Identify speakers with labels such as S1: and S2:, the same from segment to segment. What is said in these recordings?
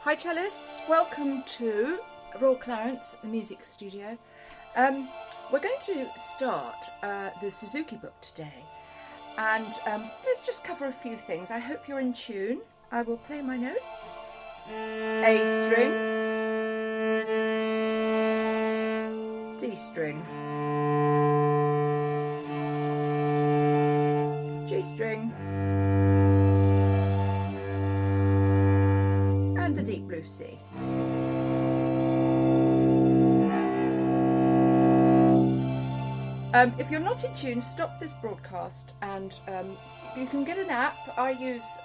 S1: Hi cellists, welcome to Royal Clarence, the music studio. We're going to start the Suzuki book today, and let's just cover a few things. I hope you're in tune. I will play my notes. A string, D string, G string, and the deep blue C. If you're not in tune, stop this broadcast, and you can get an app. I use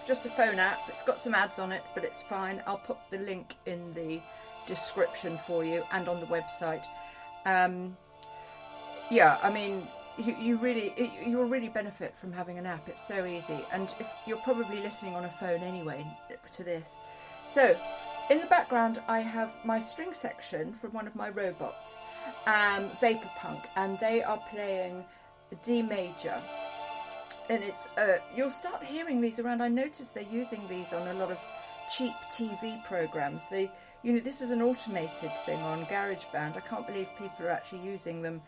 S1: just a phone app. It's got some ads on it, but it's fine. I'll put the link in the description for you and on the website. Yeah, I mean, you'll really benefit from having an app. It's so easy, and if you're probably listening on a phone anyway to this. So in the background I have my string section from one of my robots, Vapor Punk, and they are playing D major, and it's you'll start hearing these around. I noticed they're using these on a lot of cheap TV programs. This is an automated thing on GarageBand. I can't believe people are actually using them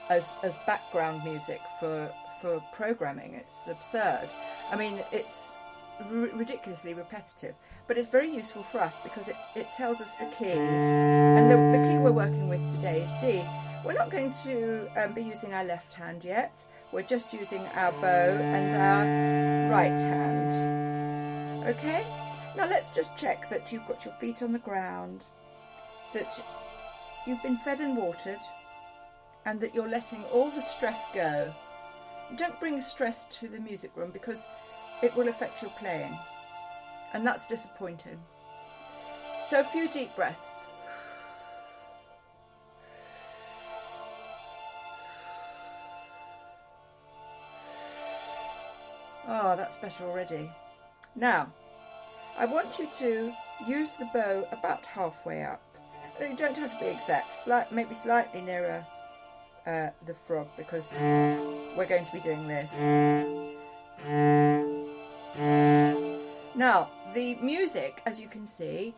S1: as background music for programming. It's absurd. I mean, it's ridiculously repetitive, but it's very useful for us because it tells us the key, and the key we're working with today is D. We're not going to be using our left hand yet. We're just using our bow and our right hand. Okay, now let's just check that you've got your feet on the ground, that you've been fed and watered, and that you're letting all the stress go. Don't bring stress to the music room because it will affect your playing, and that's disappointing. So a few deep breaths. Oh, that's better already. Now, I want you to use the bow about halfway up. You don't have to be exact, maybe slightly nearer the frog, because we're going to be doing this. Now, the music, as you can see,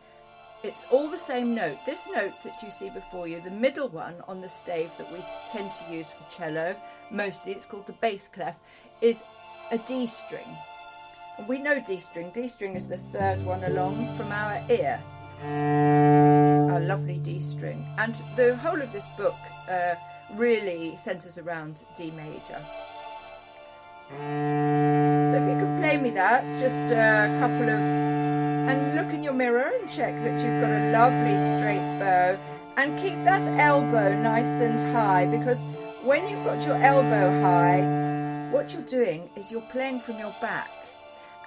S1: it's all the same note. This note that you see before you, the middle one on the stave that we tend to use for cello, mostly, it's called the bass clef, is a D string. And we know D string. D string is the third one along from our ear. Our lovely D string. And the whole of this book really centres around D major. So if you could play me that, just a couple of, and look in your mirror and check that you've got a lovely straight bow, and keep that elbow nice and high, because when you've got your elbow high, what you're doing is you're playing from your back,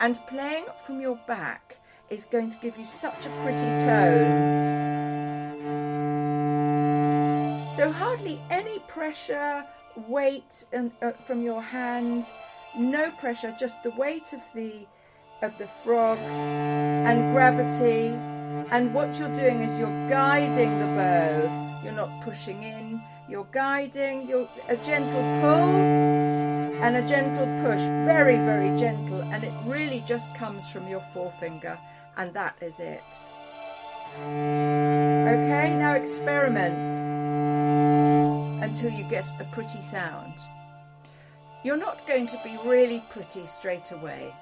S1: and playing from your back is going to give you such a pretty tone. So hardly any pressure, weight from your hand. No pressure, just the weight of the frog and gravity. And what you're doing is you're guiding the bow. You're not pushing in, you're guiding. You're a gentle pull and a gentle push, very, very gentle, and it really just comes from your forefinger, and that is it. Okay, now experiment until you get a pretty sound. You're not going to be really pretty straight away.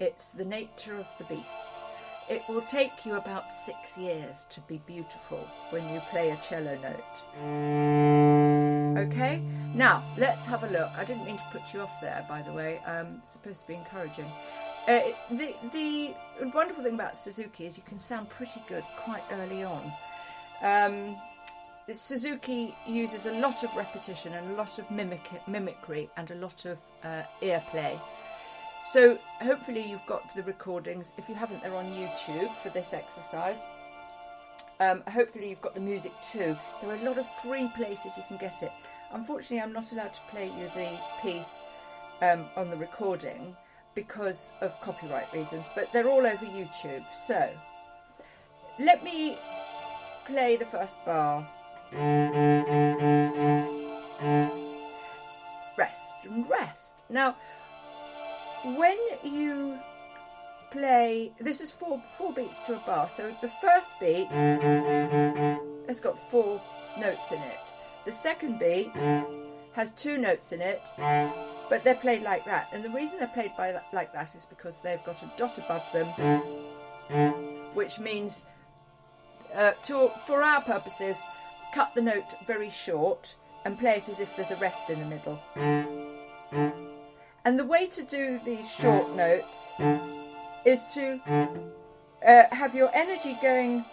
S1: It's the nature of the beast. It will take you about 6 years to be beautiful when you play a cello note. Okay, now let's have a look. I didn't mean to put you off there, by the way. It's supposed to be encouraging. The wonderful thing about Suzuki is you can sound pretty good quite early on. Suzuki uses a lot of repetition and a lot of mimicry and a lot of ear play. So hopefully you've got the recordings. If you haven't, they're on YouTube for this exercise. Hopefully you've got the music too. There are a lot of free places you can get it. Unfortunately, I'm not allowed to play you the piece on the recording because of copyright reasons, but they're all over YouTube. So let me play the first bar. Rest and rest. Now, when you play, this is four beats to a bar. So the first beat has got 4 notes in it. The second beat has 2 notes in it, but they're played like that. And the reason they're played like that is because they've got a dot above them, which means, for our purposes, cut the note very short and play it as if there's a rest in the middle. And the way to do these short notes is to have your energy going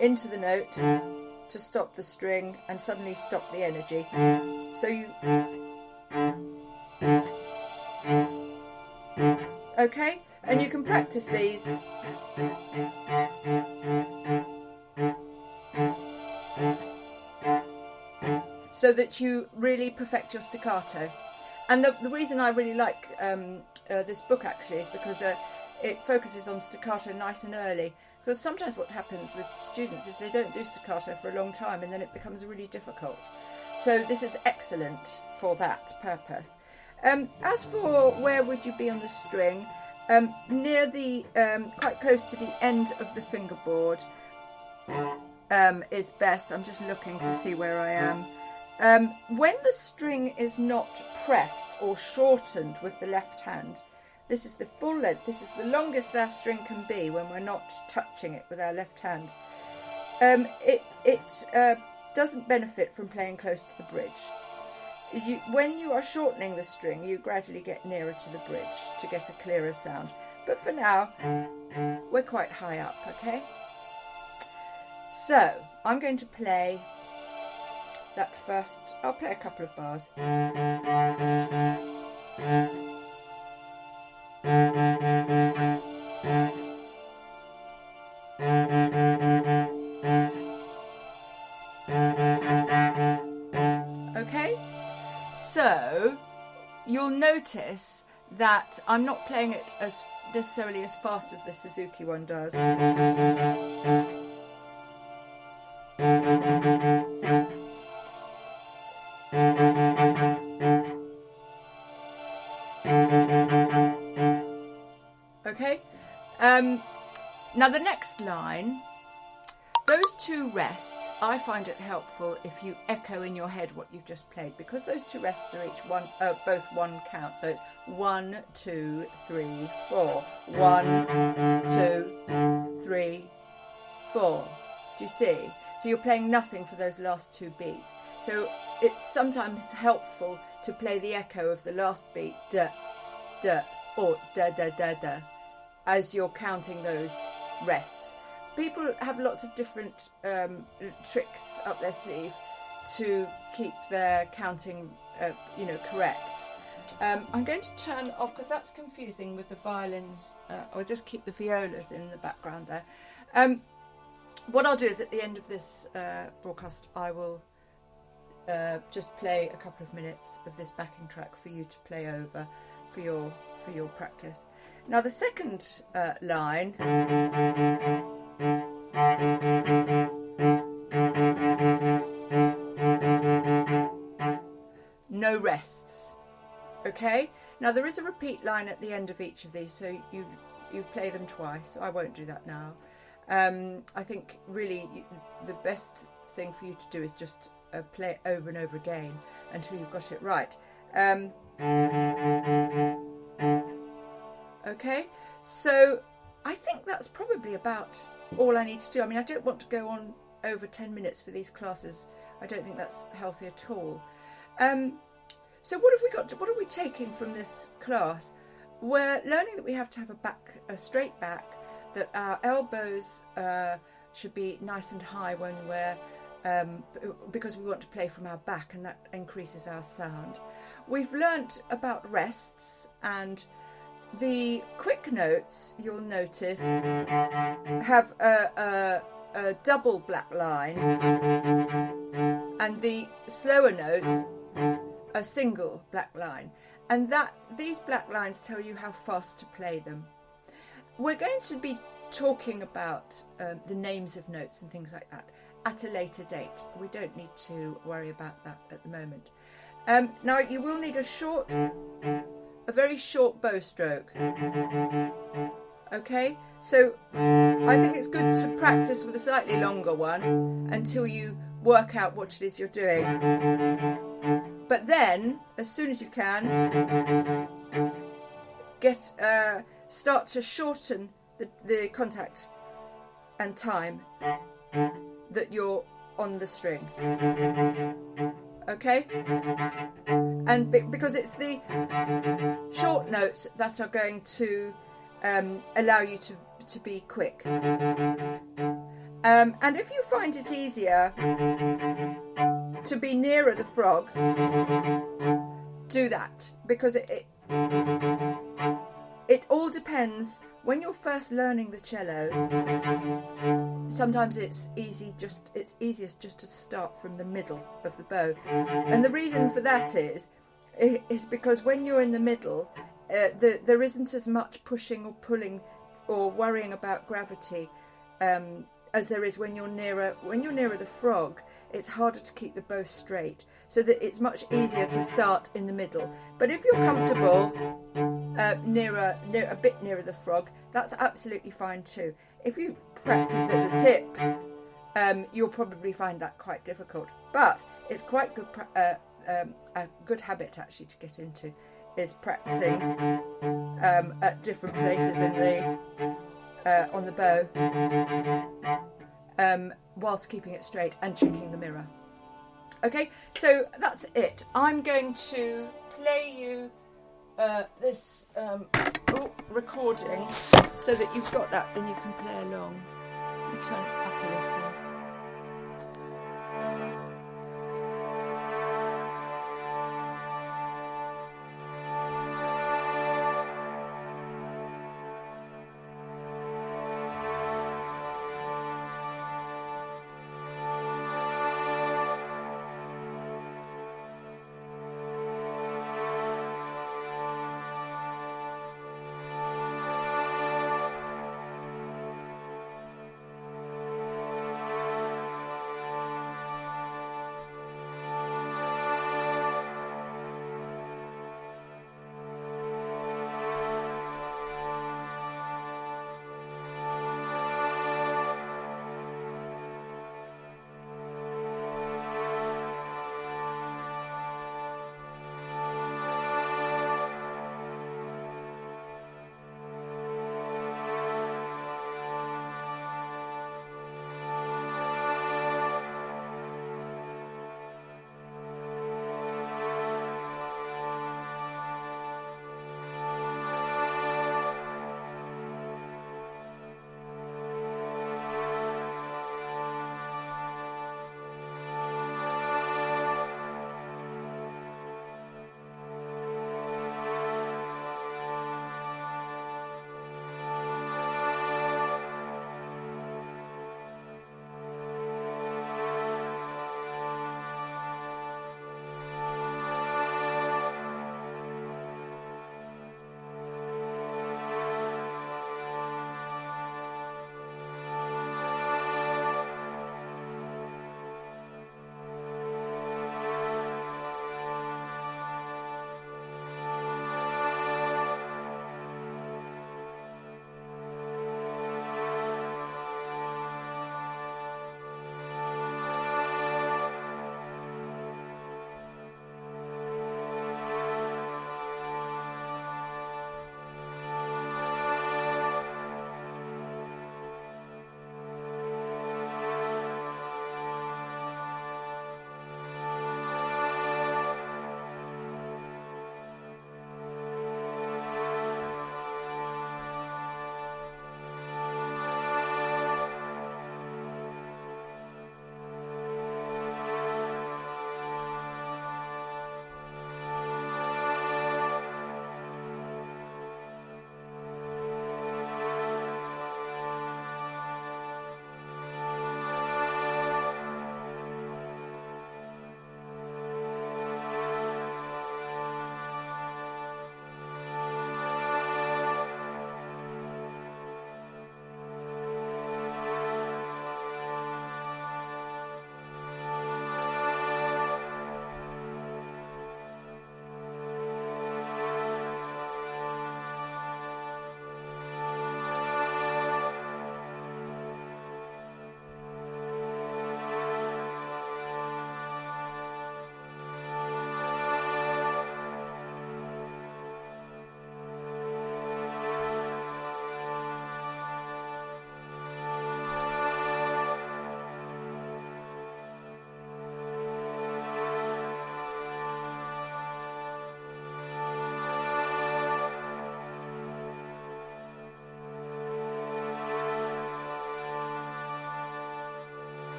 S1: into the note to stop the string and suddenly stop the energy. So you... Okay? And you can practice these. So that you really perfect your staccato. And the reason I really like this book actually is because it focuses on staccato nice and early. Because sometimes what happens with students is they don't do staccato for a long time and then it becomes really difficult. So this is excellent for that purpose. As for where would you be on the string, near the, quite close to the end of the fingerboard is best. I'm just looking to see where I am. When the string is not pressed or shortened with the left hand, this is the full length, this is the longest our string can be when we're not touching it with our left hand. It doesn't benefit from playing close to the bridge. When you are shortening the string, you gradually get nearer to the bridge to get a clearer sound. But for now, we're quite high up, okay? So, I'm going to play that first, I'll play a couple of bars. Okay, so you'll notice that I'm not playing it as necessarily as fast as the Suzuki one does. Okay, now the next line, those 2 rests, I find it helpful if you echo in your head what you've just played, because those 2 rests are each both 1 count. So it's 1, 2, 3, 4. 1, 2, 3, 4. Do you see? So you're playing nothing for those last 2 beats. So it's sometimes helpful to play the echo of the last beat, da, da, or da, da, da, da, as you're counting those rests. People have lots of different tricks up their sleeve to keep their counting, correct. I'm going to turn off because that's confusing with the violins. I'll just keep the violas in the background there. What I'll do is at the end of this broadcast, I will just play a couple of minutes of this backing track for you to play over for your practice. Now the second line. No rests. Okay, now there is a repeat line at the end of each of these, so you play them twice. I won't do that now. I think really the best thing for you to do is just play it over and over again until you've got it right. Okay, so I think that's probably about all I need to do. I mean, I don't want to go on over 10 minutes for these classes. I don't think that's healthy at all. So what have we got? What are we taking from this class? We're learning that we have to have a straight back, that our elbows should be nice and high when we're, because we want to play from our back, and that increases our sound. We've learnt about rests, and the quick notes, you'll notice, have a double black line, and the slower notes a single black line, and that these black lines tell you how fast to play them. We're going to be talking about the names of notes and things like that at a later date. We don't need to worry about that at the moment. Now you will need a very short bow stroke. Okay, so I think it's good to practice with a slightly longer one until you work out what it is you're doing. But then, as soon as you can, start to shorten the contact and time that you're on the string. Okay? And because it's the short notes that are going to allow you to be quick. And if you find it easier to be nearer the frog, do that, because it all depends. When you're first learning the cello, sometimes it's easiest just to start from the middle of the bow, and the reason for that is because when you're in the middle, there isn't as much pushing or pulling or worrying about gravity as there is when you're nearer the frog. It's harder to keep the bow straight, so that it's much easier to start in the middle. But if you're comfortable a bit nearer the frog, that's absolutely fine too. If you practice at the tip, you'll probably find that quite difficult. But it's quite good, a good habit actually to get into, is practicing at different places on the bow, whilst keeping it straight and checking the mirror. Okay, so that's it. I'm going to play you this recording so that you've got that and you can play along. Let me turn it up a little.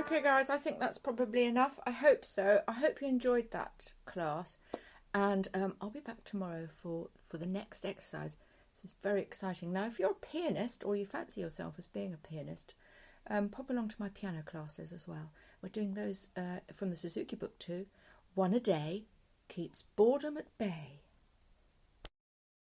S1: Okay guys, I think that's probably enough. I hope so. I hope you enjoyed that class, and I'll be back tomorrow for the next exercise. This is very exciting. Now if you're a pianist, or you fancy yourself as being a pianist, pop along to my piano classes as well. We're doing those from the Suzuki book too. One a day keeps boredom at bay.